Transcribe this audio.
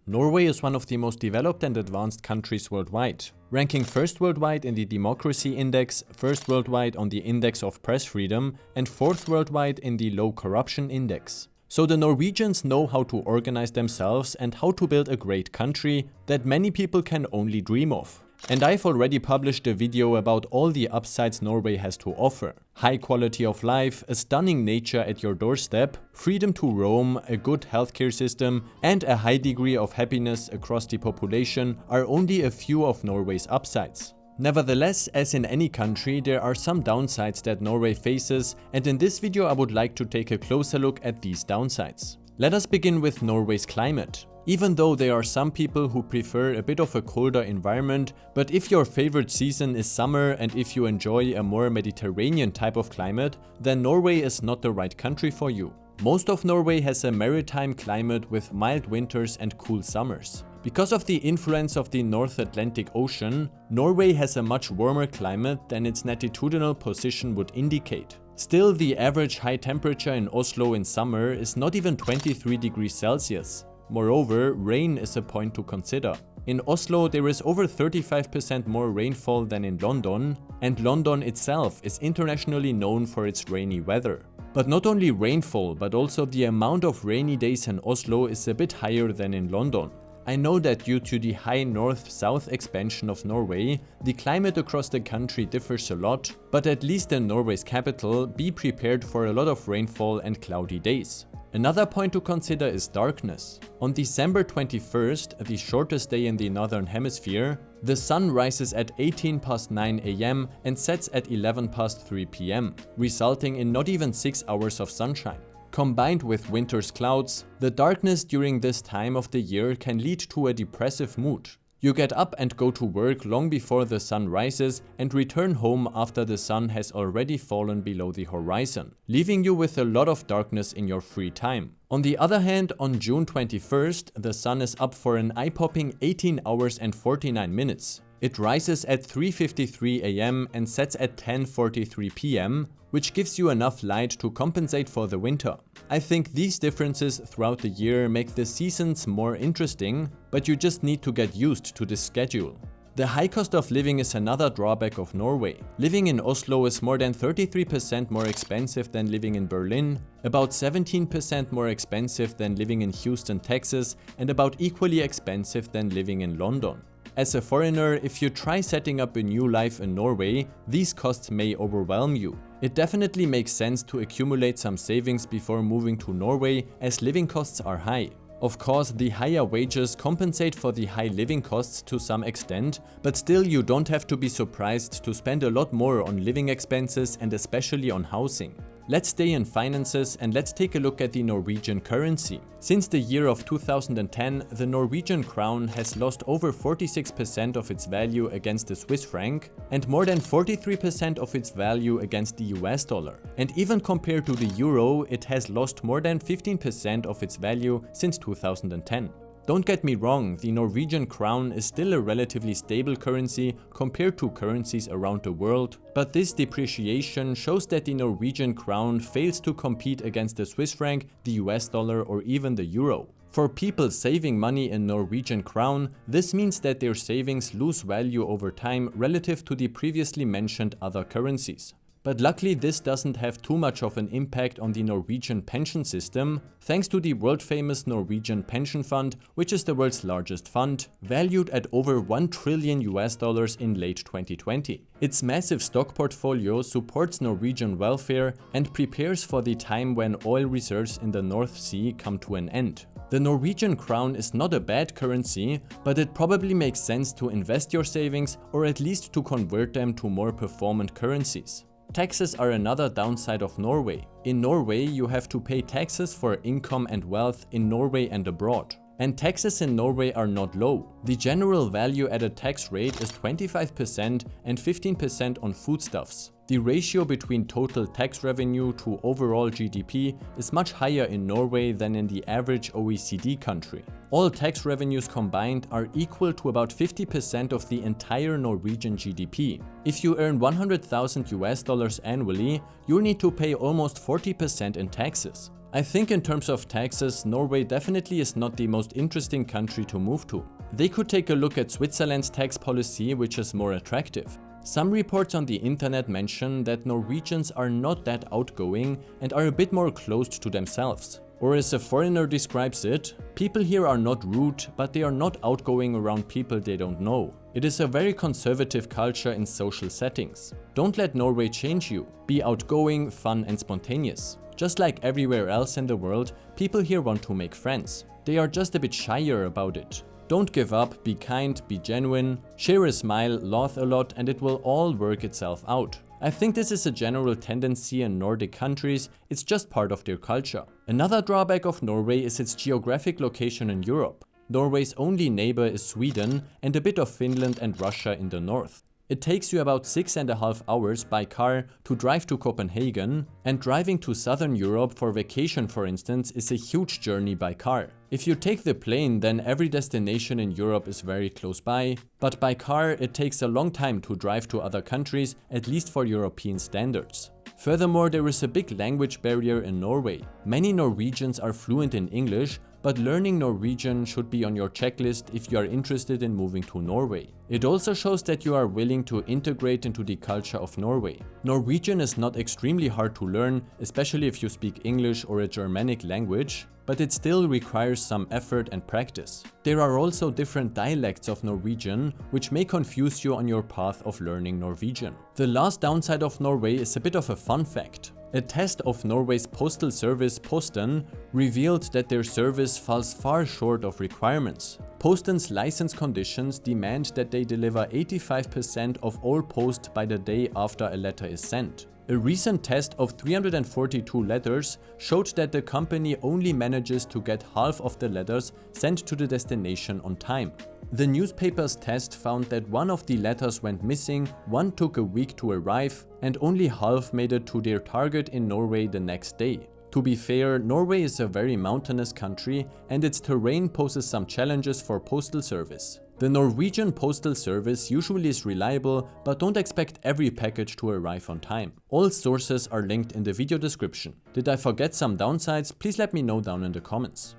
Norway is one of the most developed and advanced countries worldwide, ranking first worldwide in the Democracy Index, first worldwide on the Index of Press Freedom, and fourth worldwide in the Low Corruption Index. So the Norwegians know how to organize themselves and how to build a great country that many people can only dream of. And I've already published a video about all the upsides Norway has to offer. High quality of life, a stunning nature at your doorstep, freedom to roam, a good healthcare system, and a high degree of happiness across the population are only a few of Norway's upsides. Nevertheless, as in any country, there are some downsides that Norway faces, and in this video I would like to take a closer look at these downsides. Let us begin with Norway's climate. Even though there are some people who prefer a bit of a colder environment, but if your favorite season is summer and if you enjoy a more Mediterranean type of climate, then Norway is not the right country for you. Most of Norway has a maritime climate with mild winters and cool summers. Because of the influence of the North Atlantic Ocean, Norway has a much warmer climate than its latitudinal position would indicate. Still, the average high temperature in Oslo in summer is not even 23 degrees Celsius. Moreover, rain is a point to consider. In Oslo there is over 35% more rainfall than in London, and London itself is internationally known for its rainy weather. But not only rainfall, but also the amount of rainy days in Oslo is a bit higher than in London. I know that due to the high north-south expansion of Norway, the climate across the country differs a lot, but at least in Norway's capital, be prepared for a lot of rainfall and cloudy days. Another point to consider is darkness. On December 21st, the shortest day in the Northern Hemisphere, the sun rises at 18 past 9 am and sets at 11 past 3 pm, resulting in not even 6 hours of sunshine. Combined with winter's clouds, the darkness during this time of the year can lead to a depressive mood. You get up and go to work long before the sun rises and return home after the sun has already fallen below the horizon, leaving you with a lot of darkness in your free time. On the other hand, on June 21st, the sun is up for an eye-popping 18 hours and 49 minutes. It rises at 3:53 am and sets at 10:43 pm, which gives you enough light to compensate for the winter. I think these differences throughout the year make the seasons more interesting, but you just need to get used to this schedule. The high cost of living is another drawback of Norway. Living in Oslo is more than 33% more expensive than living in Berlin, about 17% more expensive than living in Houston, Texas, and about equally expensive than living in London. As a foreigner, if you try setting up a new life in Norway, these costs may overwhelm you. It definitely makes sense to accumulate some savings before moving to Norway, as living costs are high. Of course, the higher wages compensate for the high living costs to some extent, but still you don't have to be surprised to spend a lot more on living expenses and especially on housing. Let's stay in finances and let's take a look at the Norwegian currency. Since the year of 2010, the Norwegian crown has lost over 46% of its value against the Swiss franc and more than 43% of its value against the US dollar. And even compared to the euro, it has lost more than 15% of its value since 2010. Don't get me wrong, the Norwegian crown is still a relatively stable currency compared to currencies around the world, but this depreciation shows that the Norwegian crown fails to compete against the Swiss franc, the US dollar, or even the euro. For people saving money in Norwegian crown, this means that their savings lose value over time relative to the previously mentioned other currencies. But luckily this doesn't have too much of an impact on the Norwegian pension system, thanks to the world-famous Norwegian Pension Fund, which is the world's largest fund, valued at over $1 trillion in late 2020. Its massive stock portfolio supports Norwegian welfare and prepares for the time when oil reserves in the North Sea come to an end. The Norwegian crown is not a bad currency, but it probably makes sense to invest your savings or at least to convert them to more performant currencies. Taxes are another downside of Norway. In Norway, you have to pay taxes for income and wealth in Norway and abroad. And taxes in Norway are not low. The general value-added tax rate is 25% and 15% on foodstuffs. The ratio between total tax revenue to overall GDP is much higher in Norway than in the average OECD country. All tax revenues combined are equal to about 50% of the entire Norwegian GDP. If you earn $100,000 annually, you'll need to pay almost 40% in taxes. I think in terms of taxes, Norway definitely is not the most interesting country to move to. They could take a look at Switzerland's tax policy, which is more attractive. Some reports on the internet mention that Norwegians are not that outgoing and are a bit more closed to themselves. Or as a foreigner describes it, people here are not rude, but they are not outgoing around people they don't know. It is a very conservative culture in social settings. Don't let Norway change you. Be outgoing, fun and spontaneous. Just like everywhere else in the world, people here want to make friends. They are just a bit shyer about it. Don't give up, be kind, be genuine, share a smile, laugh a lot, and it will all work itself out. I think this is a general tendency in Nordic countries, it's just part of their culture. Another drawback of Norway is its geographic location in Europe. Norway's only neighbor is Sweden and a bit of Finland and Russia in the north. It takes you about 6.5 hours by car to drive to Copenhagen, and driving to southern Europe for vacation, for instance, is a huge journey by car. If you take the plane, then every destination in Europe is very close by, but by car it takes a long time to drive to other countries, at least for European standards. Furthermore, there is a big language barrier in Norway. Many Norwegians are fluent in English, but learning Norwegian should be on your checklist if you are interested in moving to Norway. It also shows that you are willing to integrate into the culture of Norway. Norwegian is not extremely hard to learn, especially if you speak English or a Germanic language, but it still requires some effort and practice. There are also different dialects of Norwegian, which may confuse you on your path of learning Norwegian. The last downside of Norway is a bit of a fun fact. A test of Norway's postal service POSTAL revealed that their service falls far short of requirements. POSTAL's license conditions demand that they deliver 85% of all post by the day after a letter is sent. A recent test of 342 letters showed that the company only manages to get half of the letters sent to the destination on time. The newspaper's test found that one of the letters went missing, one took a week to arrive, and only half made it to their target in Norway the next day. To be fair, Norway is a very mountainous country and its terrain poses some challenges for postal service. The Norwegian postal service usually is reliable, but don't expect every package to arrive on time. All sources are linked in the video description. Did I forget some downsides? Please let me know down in the comments.